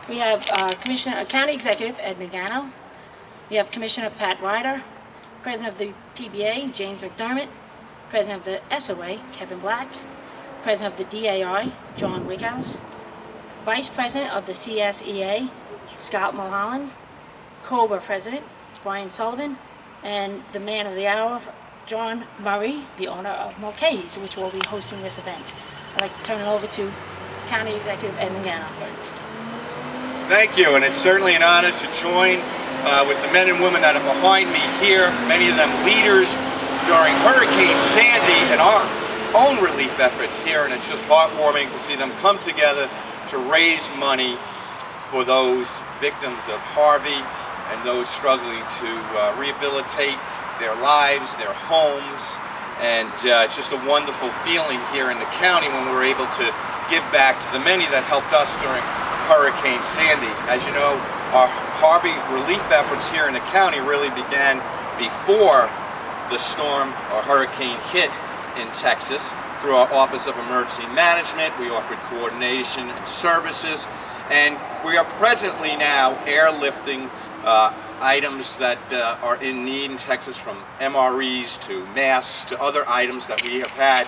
We have County Executive Ed Mangano. We have Commissioner Pat Ryder, President of the PBA James McDermott, President of the SOA Kevin Black, President of the DAI John Wighouse, Vice President of the CSEA Scott Mulholland, COBRA President Brian Sullivan, and the man of the hour John Murray, the owner of Mulcahys, which will be hosting this event. I'd like to turn it over to County Executive Ed Mangano. Thank you, and it's certainly an honor to join with the men and women that are behind me here, many of them leaders during Hurricane Sandy and our own relief efforts here, and it's just heartwarming to see them come together to raise money for those victims of Harvey and those struggling to rehabilitate their lives, their homes, and it's just a wonderful feeling here in the county when we're able to give back to the many that helped us during Hurricane Sandy. As you know, our Harvey relief efforts here in the county really began before the storm or hurricane hit in Texas. Through our Office of Emergency Management, we offered coordination and services, and we are presently now airlifting items that are in need in Texas, from MREs to masks to other items that we have had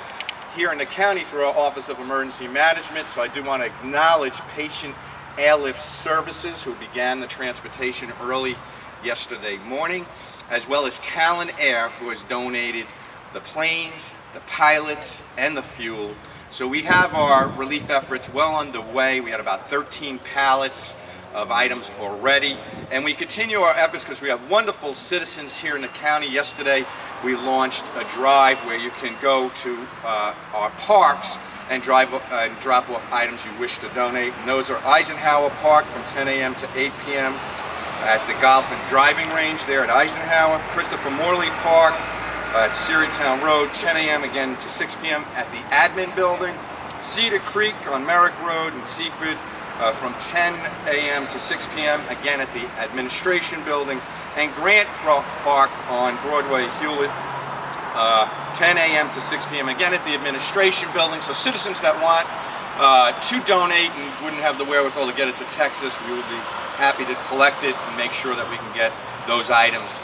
here in the county through our Office of Emergency Management. So I do want to acknowledge Patient Airlift Services, who began the transportation early yesterday morning, as well as Talon Air, who has donated the planes, the pilots, and the fuel. So we have our relief efforts well underway. We had about 13 pallets of items already, and we continue our efforts because we have wonderful citizens here in the county. Yesterday we launched a drive where you can go to our parks and drop off items you wish to donate, and those are Eisenhower Park from 10 a.m. to 8 p.m. at the Golf and Driving Range there at Eisenhower, Christopher Morley Park at Cedartown Road, 10 a.m. again to 6 p.m. at the Admin Building, Cedar Creek on Merrick Road in Seaford from 10 a.m. to 6 p.m. again at the Administration Building, and Grant Park on Broadway, Hewlett, 10 a.m. to 6 p.m. again at the Administration Building. So citizens that want to donate and wouldn't have the wherewithal to get it to Texas, we would be happy to collect it and make sure that we can get those items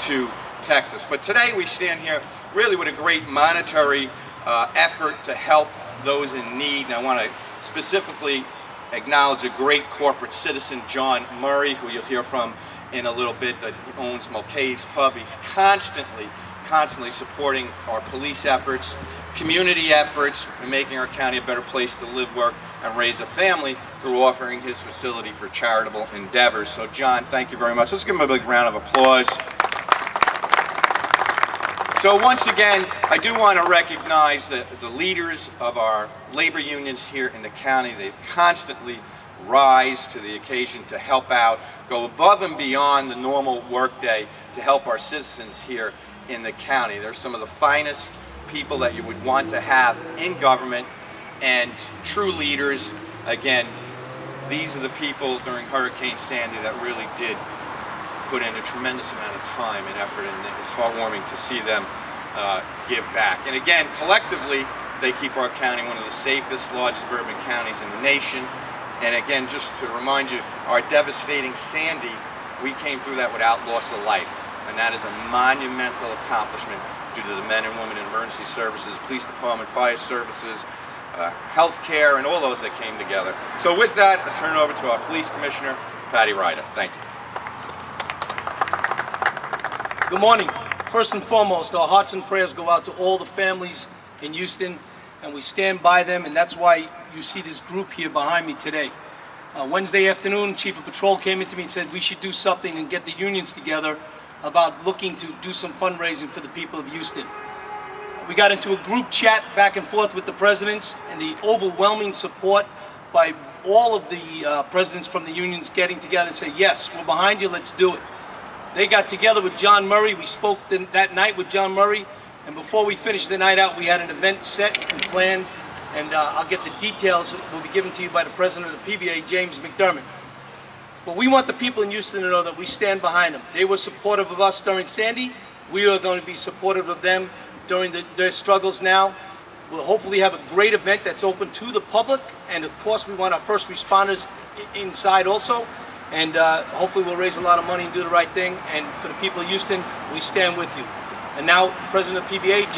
to Texas. But today we stand here really with a great monetary effort to help those in need. And I want to specifically acknowledge a great corporate citizen, John Murray, who you'll hear from in a little bit, that owns Mulcahys Pub. He's constantly supporting our police efforts, community efforts, and making our county a better place to live, work, and raise a family through offering his facility for charitable endeavors. So John, thank you very much. Let's give him a big round of applause. So once again, I do want to recognize the leaders of our labor unions here in the county. They constantly rise to the occasion to help out, go above and beyond the normal workday to help our citizens here in the county. They're some of the finest people that you would want to have in government, and true leaders. Again, these are the people during Hurricane Sandy that really did put in a tremendous amount of time and effort, and it's heartwarming to see them give back. And again, collectively, they keep our county one of the safest large suburban counties in the nation. And again, just to remind you, our devastating Sandy, we came through that without loss of life. And that is a monumental accomplishment due to the men and women in emergency services, police department, fire services, healthcare, and all those that came together. So with that, I turn it over to our police commissioner, Patty Ryder. Thank you. Good morning. First and foremost, our hearts and prayers go out to all the families in Houston, and we stand by them, and that's why you see this group here behind me today. Wednesday afternoon, Chief of Patrol came into me and said we should do something and get the unions together about looking to do some fundraising for the people of Houston. We got into a group chat back and forth with the presidents, and the overwhelming support by all of the presidents from the unions getting together and say, yes, we're behind you, let's do it. They got together with John Murray. We spoke that night with John Murray, and before we finished the night out, we had an event set and planned, and I'll get the details will be given to you by the president of the PBA, James McDermott. But we want the people in Houston to know that we stand behind them. They were supportive of us during Sandy. We are going to be supportive of them during their struggles now. We'll hopefully have a great event that's open to the public, and of course we want our first responders inside also. And hopefully we'll raise a lot of money and do the right thing. And for the people of Houston, we stand with you. And now, the President of PBA,